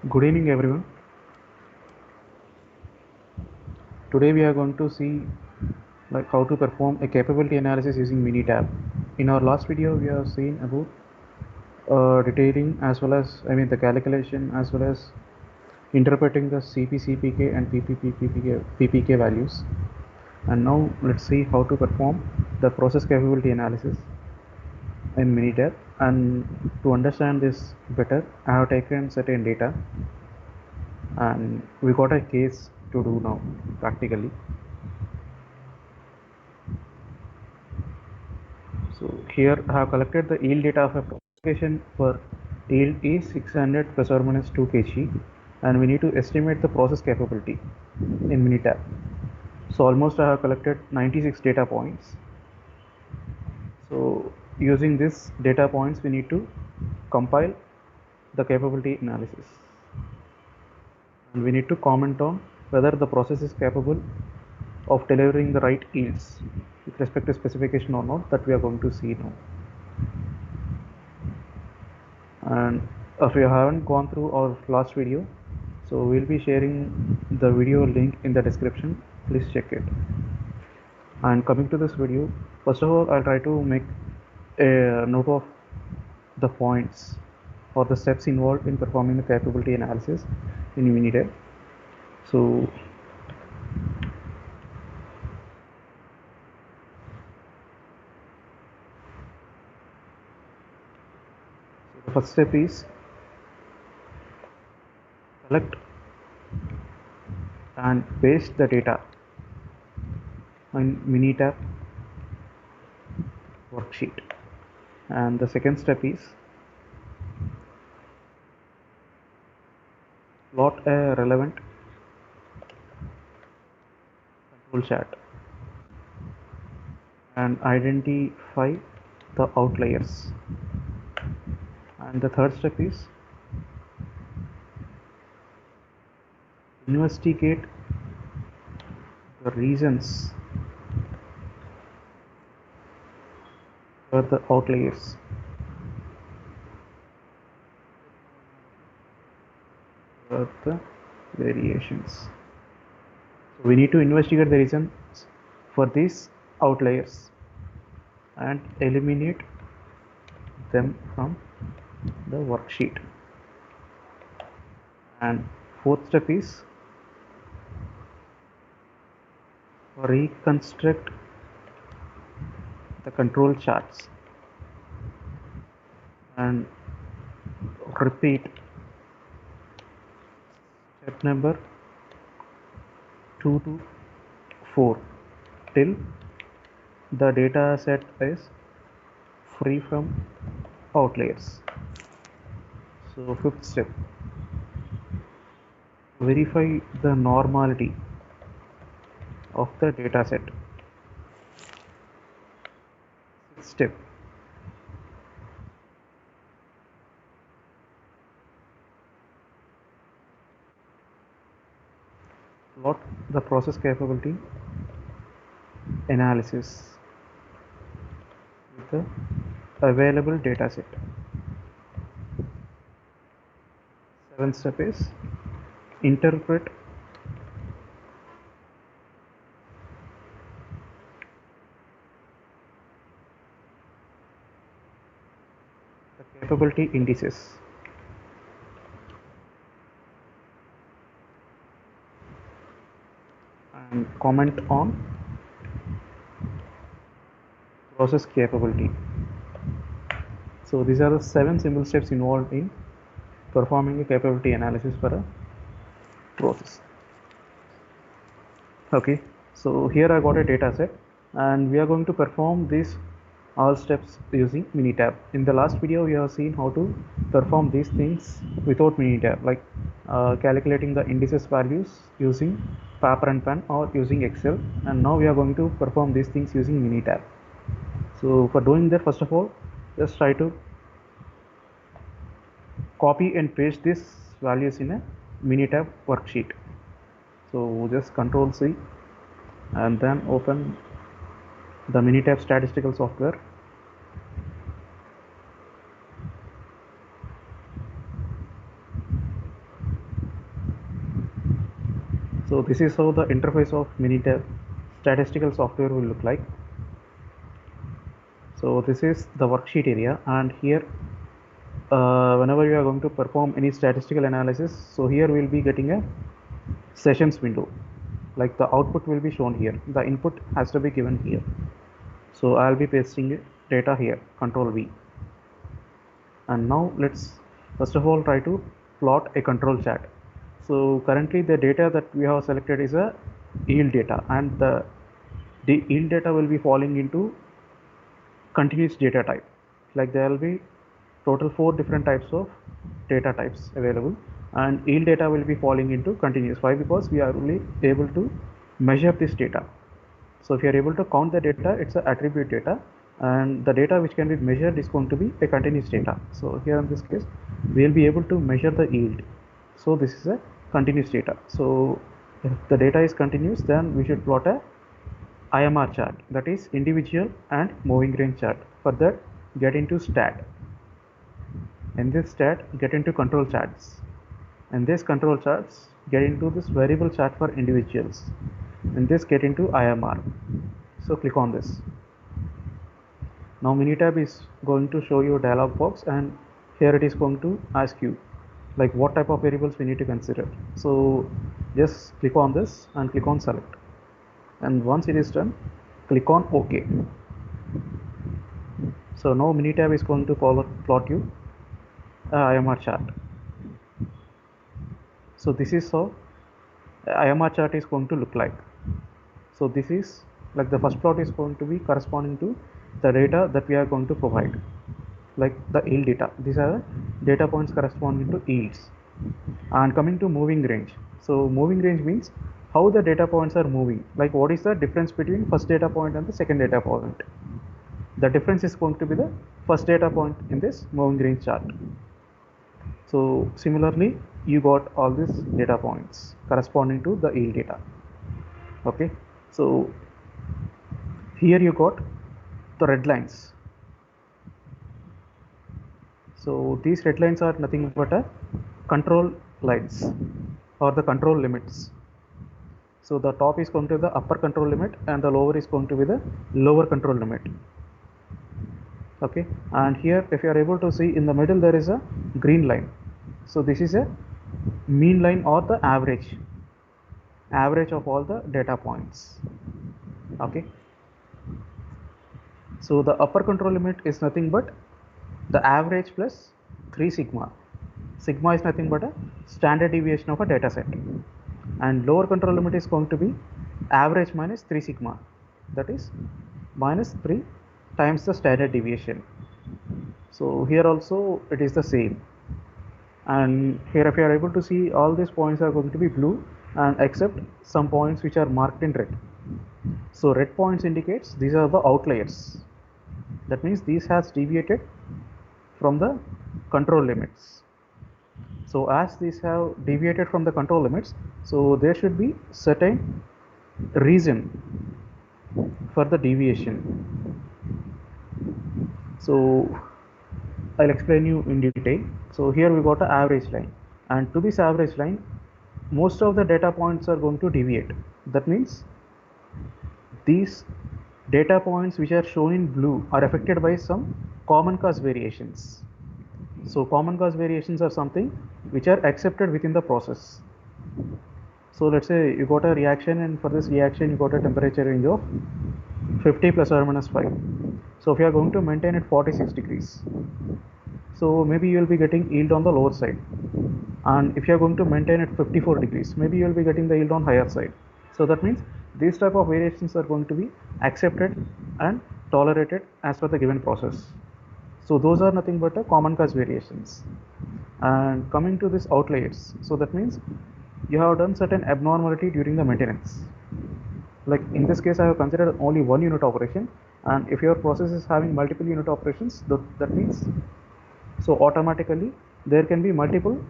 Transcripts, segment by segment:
Good evening, everyone. Today we are going to see how to perform a capability analysis using Minitab. In our last video, we have seen about detailing as well as the calculation as well as interpreting the CP/CPK and PPK values. And now let's see how to perform the process capability analysis in Minitab. And to understand this better, I have taken certain data and we got a case to do now practically. So here I have collected the yield data of a propagation for yield is 600 plus or minus 2 kg, and we need to estimate the process capability in Minitab. So almost I have collected 96 data points. So using this data points, we need to compile the capability analysis, and we need to comment on whether the process is capable of delivering the right yields with respect to specification or not, that we are going to see now. And if you haven't gone through our last video, so we'll be sharing the video link in the description. Please check it. And coming to this video, first of all, I'll try to make a note of the points or the steps involved in performing the capability analysis in Minitab. So the first step is collect and paste the data in Minitab worksheet. And the second step is plot a relevant control chart and identify the outliers. And the third step is investigate the reasons for the outliers. For the variations. So we need to investigate the reasons for these outliers and eliminate them from the worksheet. And fourth step is reconstruct the control charts and repeat step number 2 to 4 till the data set is free from outliers. So fifth step, verify the normality of the data set. Sixth step, plot the process capability analysis with the available data set. Seventh step is interpret the capability indices. And comment on process capability. So these are the 7 simple steps involved in performing a capability analysis for a process. Okay, so here I got a data set and we are going to perform these all steps using Minitab. In the last video we have seen how to perform these things without Minitab, like calculating the indices values using paper and pen or using Excel, and now we are going to perform these things using Minitab. So for doing that, first of all, just try to copy and paste these values in a Minitab worksheet. So just Control C and then open the Minitab statistical software. So this is how the interface of Minitab statistical software will look like. So this is the worksheet area, and here whenever you are going to perform any statistical analysis, so here we'll be getting a sessions window, like the output will be shown here, the input has to be given here. So I'll be pasting data here, control V. And now let's first of all try to plot a control chart. So currently the data that we have selected is a yield data, and the yield data will be falling into continuous data type. Like there will be total 4 different types of data types available, and yield data will be falling into continuous. Why? Because we are only able to measure this data. So if you are able to count the data, it's an attribute data, and the data which can be measured is going to be a continuous data. So here in this case, we will be able to measure the yield. So this is a continuous data. So if the data is continuous, then we should plot a IMR chart, that is individual and moving range chart. For that, get into stat. In this stat, get into control charts. In this control charts, get into this variable chart for individuals. In this, get into IMR. So click on this. Now Minitab is going to show you a dialog box, and here it is going to ask you like what type of variables we need to consider. So just click on this and click on select, and once it is done, click on OK. So now Minitab is going to plot you a IMR chart. So this is how IMR chart is going to look like. So this is like the first plot is going to be corresponding to the data that we are going to provide, like the yield data. These are data points corresponding to yields. And coming to moving range, so moving range means how the data points are moving, like what is the difference between first data point and the second data point. The difference is going to be the first data point in this moving range chart. So similarly, you got all these data points corresponding to the yield data. Okay, so here you got the red lines. So these red lines are nothing but a control lines or the control limits. So the top is going to be the upper control limit, and the lower is going to be the lower control limit. Okay, and here if you are able to see in the middle there is a green line. So this is a mean line or the average of all the data points. Okay, so the upper control limit is nothing but the average plus 3 sigma. Sigma is nothing but a standard deviation of a data set, and lower control limit is going to be average minus 3 sigma, that is minus 3 times the standard deviation. So here also it is the same, and here if you are able to see, all these points are going to be blue, and except some points which are marked in red. So red points indicates these are the outliers, that means these has deviated from the control limits. So as these have deviated from the control limits, so there should be certain reason for the deviation. So I'll explain you in detail. So here we got an average line, and to this average line, most of the data points are going to deviate. That means these data points which are shown in blue are affected by some common cause variations. So common cause variations are something which are accepted within the process. So let's say you got a reaction, and for this reaction you got a temperature range of 50 plus or minus 5. So if you are going to maintain it 46 degrees, so maybe you will be getting yield on the lower side, and if you are going to maintain it 54 degrees, maybe you will be getting the yield on higher side. So that means these type of variations are going to be accepted and tolerated as per the given process. So those are nothing but a common cause variations. And coming to this outliers, so that means you have done certain abnormality during the maintenance. Like in this case I have considered only one unit operation, and if your process is having multiple unit operations, that means so automatically there can be multiple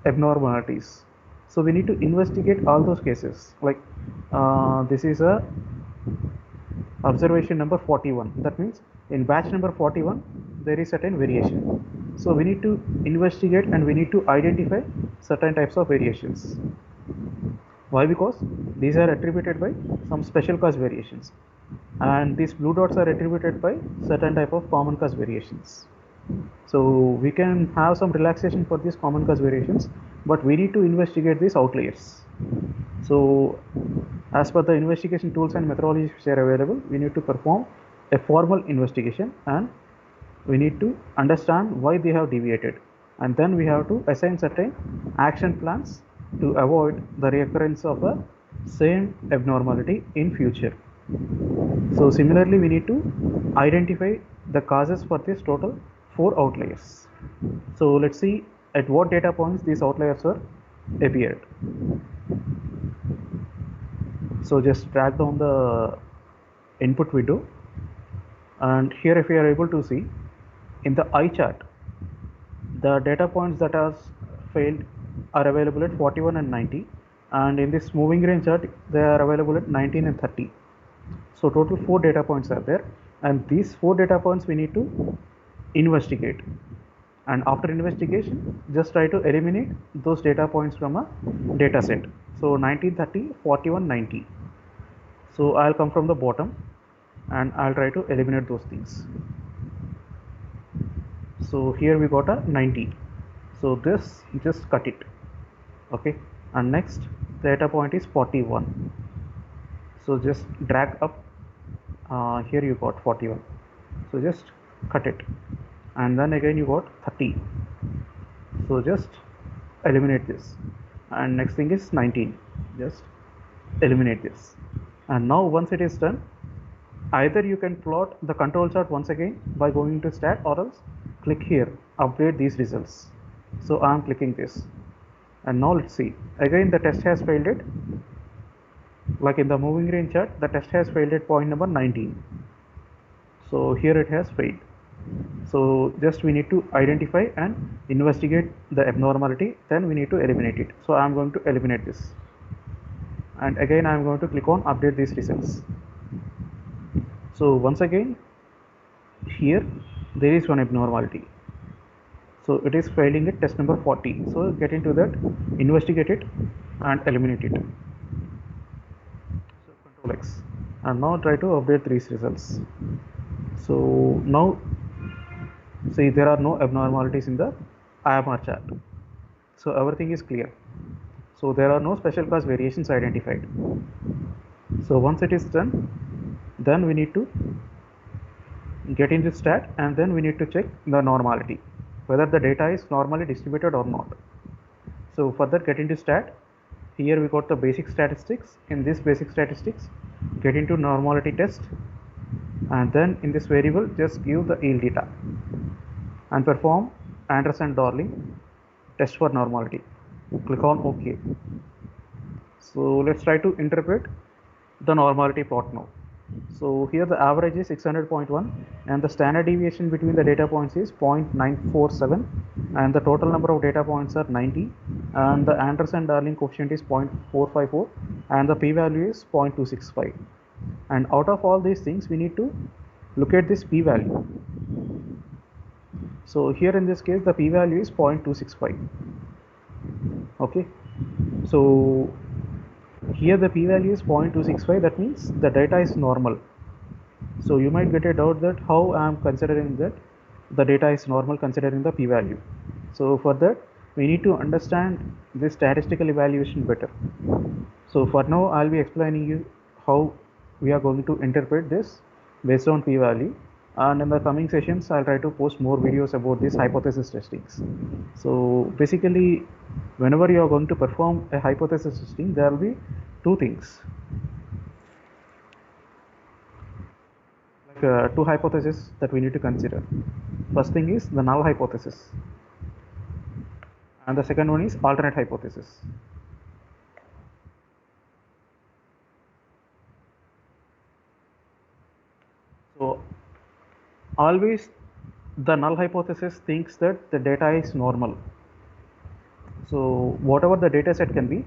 abnormalities. So we need to investigate all those cases. Like this is a observation number 41, that means in batch number 41 there is certain variation. So we need to investigate and we need to identify certain types of variations. Why? Because these are attributed by some special cause variations, and these blue dots are attributed by certain type of common cause variations. So we can have some relaxation for these common cause variations, but we need to investigate these outliers. So as per the investigation tools and methodologies which are available, we need to perform a formal investigation, and we need to understand why they have deviated, and then we have to assign certain action plans to avoid the recurrence of the same abnormality in future. So similarly, we need to identify the causes for this total 4 outliers. So let's see at what data points these outliers were appeared. So just drag down the input window, and here if we are able to see in the eye chart, the data points that are failed are available at 41 and 90, and in this moving range chart they are available at 19 and 30. So total 4 data points are there, and these 4 data points we need to investigate, and after investigation just try to eliminate those data points from a data set. So 19, 30, 41, 90. So I'll come from the bottom and I'll try to eliminate those things. So here we got a 90, so this just cut it. Okay, and next data point is 41, so just drag up. Here you got 41, so just cut it, and then again you got 30, so just eliminate this, and next thing is 19, just eliminate this. And now once it is done, either you can plot the control chart once again by going to stat, or else click here update these results. So I am clicking this, and now let's see, again the test has failed it. Like in the moving range chart, the test has failed at point number 19, so here it has failed. So just we need to identify and investigate the abnormality, then we need to eliminate it. So I am going to eliminate this, and again I am going to click on update these results. So once again here there is one abnormality, so it is failing at test number 40. So get into that, investigate it and eliminate it. So control X, and now try to update these results. So now see, there are no abnormalities in the IMR chart, so everything is clear. So there are no special cause variations identified. So once it is done, then we need to get into stat, and then we need to check the normality, whether the data is normally distributed or not. So for that, get into stat. Here we got the basic statistics. In this basic statistics, get into normality test, and then in this variable just give the yield data and perform Anderson-Darling test for normality. Click on OK. So let's try to interpret the normality plot now. So here the average is 600.1, and the standard deviation between the data points is 0.947, and the total number of data points are 90, and the Anderson-Darling coefficient is 0.454, and the p-value is 0.265. And out of all these things, we need to look at this p-value. So here in this case the p-value is 0.265. okay, so here the p-value is 0.265, that means the data is normal. So you might get a doubt that how I am considering that the data is normal considering the p-value. So for that we need to understand this statistical evaluation better. So for now I'll be explaining you how we are going to interpret this based on p-value, and in the coming sessions I'll try to post more videos about these hypothesis testings. So basically whenever you are going to perform a hypothesis testing, there will be two things, like two hypotheses that we need to consider. First thing is the null hypothesis, and the second one is alternate hypothesis. So always the null hypothesis thinks that the data is normal. So whatever the data set can be,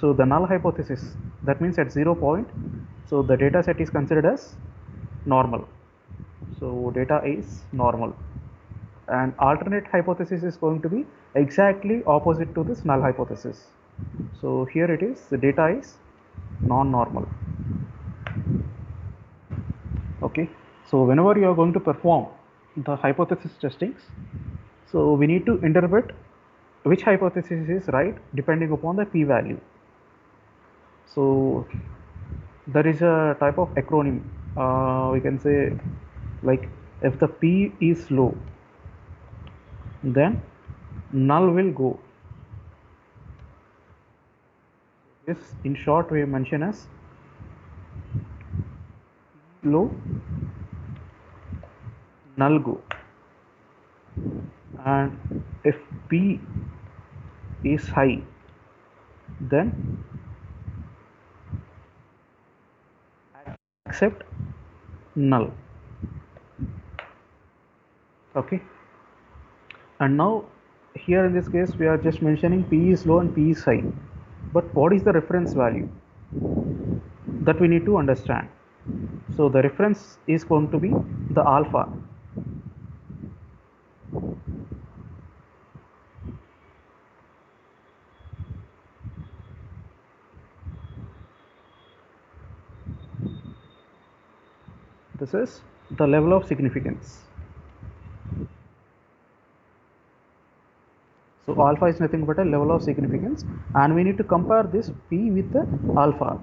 so the null hypothesis, that means at 0 point, so the data set is considered as normal. So data is normal, and alternate hypothesis is going to be exactly opposite to this null hypothesis. So here it is, the data is non-normal. Okay, so whenever you are going to perform the hypothesis testings, so we need to interpret which hypothesis is right depending upon the p-value. So there is a type of acronym, we can say, like if the p is low, then null will go. This in short we mention as low, null go. And if p is high, then accept null. Okay, and now here in this case we are just mentioning p is low and p is high, but what is the reference value, that we need to understand. So the reference is going to be the alpha. This is the level of significance. So alpha is nothing but a level of significance, and we need to compare this p with the alpha.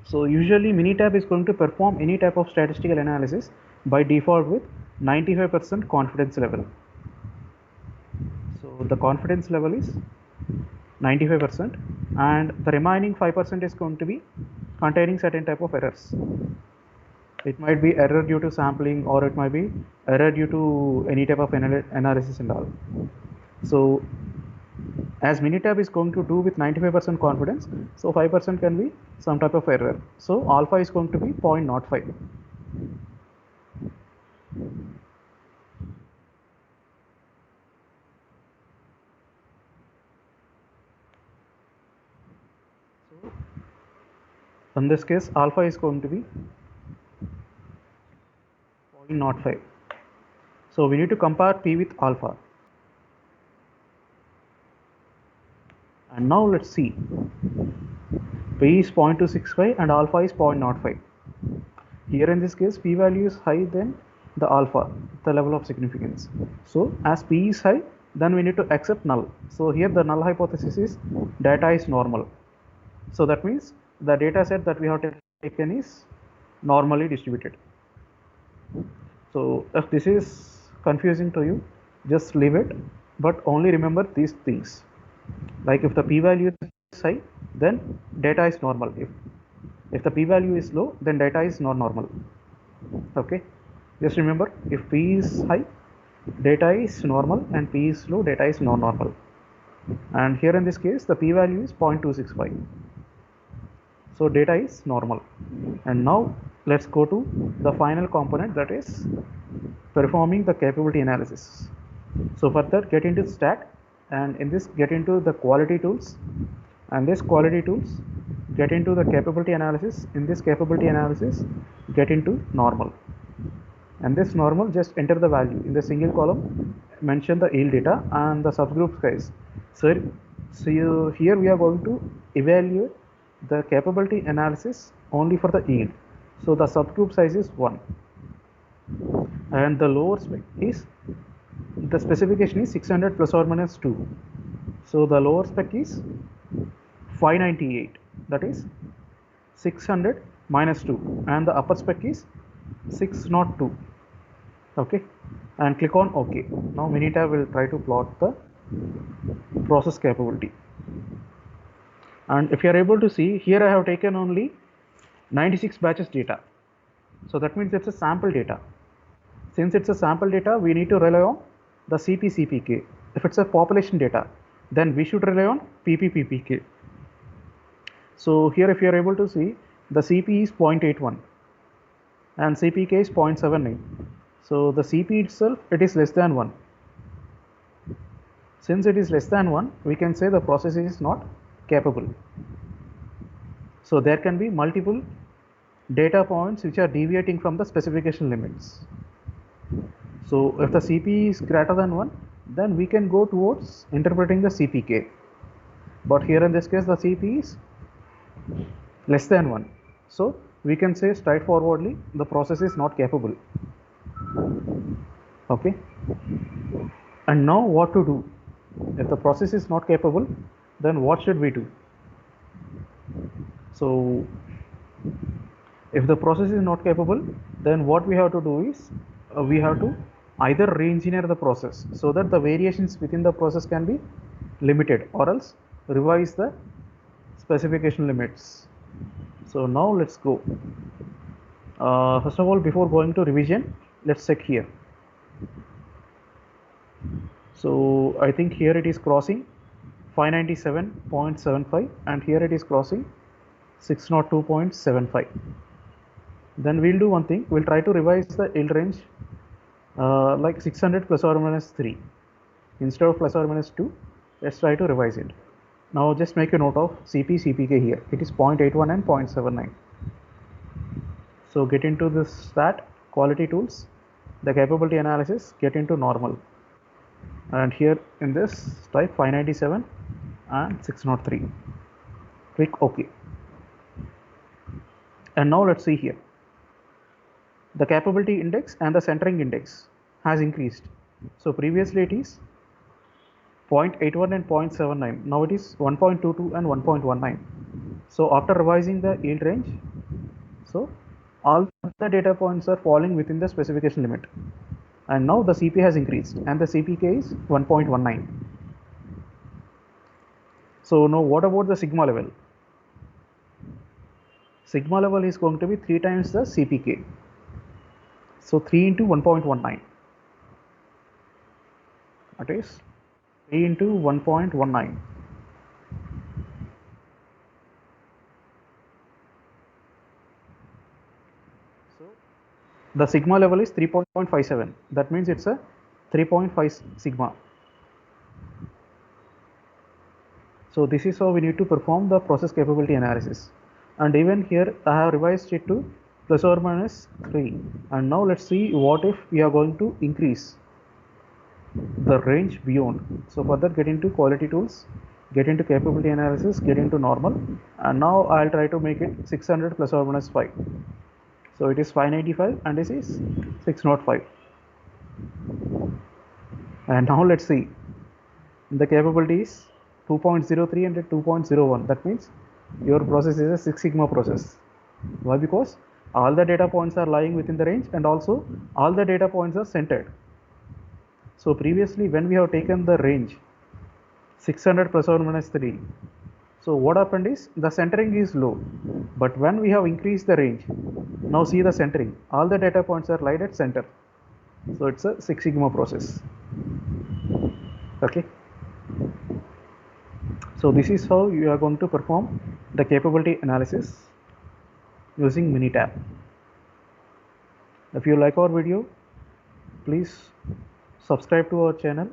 So usually Minitab is going to perform any type of statistical analysis by default with 95% confidence level. So the confidence level is 95%, and the remaining 5% is going to be containing certain type of errors. It might be error due to sampling, or it might be error due to any type of analysis and all. So as Minitab is going to do with 95% confidence, so 5% can be some type of error. So alpha is going to be 0.05. So in this case, alpha is going to be 0.05. So we need to compare p with alpha. And now let's see. P is 0.265 and alpha is 0.05. Here in this case, p value is higher than the alpha, the level of significance. So as p is high, then we need to accept null. So here the null hypothesis is data is normal. So that means the data set that we have taken is normally distributed. So if this is confusing to you, just leave it, but only remember these things. Like if the p-value is high, then data is normal. If the p-value is low, then data is not normal. Okay, just remember, if p is high, data is normal, and p is low, data is non normal. And here in this case, the p-value is 0.265. So data is normal. And now let's go to the final component, that is performing the capability analysis. So for that, get into stat, and in this get into the quality tools, and this quality tools get into the capability analysis. In this capability analysis, get into normal, and this normal just enter the value in the single column, mention the yield data and the subgroup size. So here we are going to evaluate the capability analysis only for the yield. So the subgroup size is 1, and the lower spec is, the specification is 600 plus or minus 2. So the lower spec is 598, that is 600 minus 2, and the upper spec is 602. Okay, and click on OK. Now Minitab will try to plot the process capability. And if you are able to see, here I have taken only 96 batches data. So that means it's a sample data. Since it's a sample data, we need to rely on the CP-CPK. If it's a population data, then we should rely on PP-PPK. So here if you are able to see, the CP is 0.81 and CPK is 0.79. So the CP itself, it is less than 1. Since it is less than 1, we can say the process is not capable. So there can be multiple data points which are deviating from the specification limits. So if the CP is greater than 1, then we can go towards interpreting the CPK. but here in this case the CP is less than 1. So we can say straightforwardly the process is not capable. Okay, and now what to do? If the process is not capable, then what should we do? So if the process is not capable, then what we have to do is we have to either re-engineer the process so that the variations within the process can be limited, or else revise the specification limits. So now let's go. First of all, before going to revision, let's check here. So I think here it is crossing 597.75 and here it is crossing 602.75. Then we'll do one thing, we'll try to revise the yield range like 600 plus or minus 3 instead of plus or minus 2. Let's try to revise it. Now just make a note of CPK here, it is 0.81 and 0.79. So get into this stat, quality tools, the capability analysis, get into normal, and here in this type 597 and 603, click OK. And now let's see here, the capability index and the centering index has increased. So previously it is 0.81 and 0.79, now it is 1.22 and 1.19. So after revising the yield range, so all the data points are falling within the specification limit, and now the CP has increased and the CPK is 1.19. So now what about the sigma level? Sigma level is going to be 3 times the CPK. So 3 into 1.19, that is 3 into 1.19. So the sigma level is 3.57. That means it's a 3.5 sigma. So this is how we need to perform the process capability analysis. And even here I have revised it to plus or minus 3. And now let's see what if we are going to increase the range beyond. So for that, get into quality tools, get into capability analysis, get into normal, and now I'll try to make it 600 plus or minus 5. So it is 595 and this is 605. And now let's see, the capability is 2.03 and 2.01. that means your process is a 6 sigma process. Why? Because all the data points are lying within the range and also all the data points are centered. So previously when we have taken the range 600 plus or minus 3, so what happened is the centering is low, but when we have increased the range, now see the centering, all the data points are lied at center. So it's a 6 sigma process. Okay, so this is how you are going to perform the capability analysis using Minitab. If you like our video, please subscribe to our channel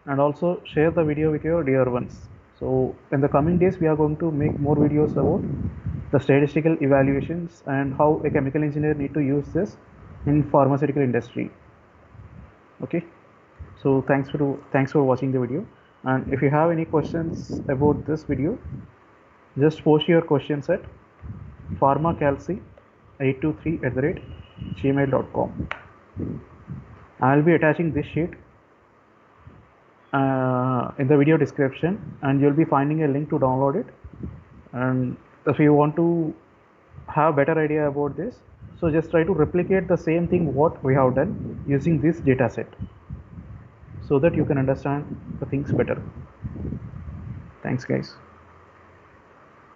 and also share the video with your dear ones. So in the coming days we are going to make more videos about the statistical evaluations and how a chemical engineer need to use this in pharmaceutical industry. Okay, so thanks for watching the video, and if you have any questions about this video, just post your questions at pharmacalci823@gmail.com. I'll be attaching this sheet in the video description, and you'll be finding a link to download it. And if you want to have better idea about this, so just try to replicate the same thing what we have done using this data set, so that you can understand the things better. Thanks guys.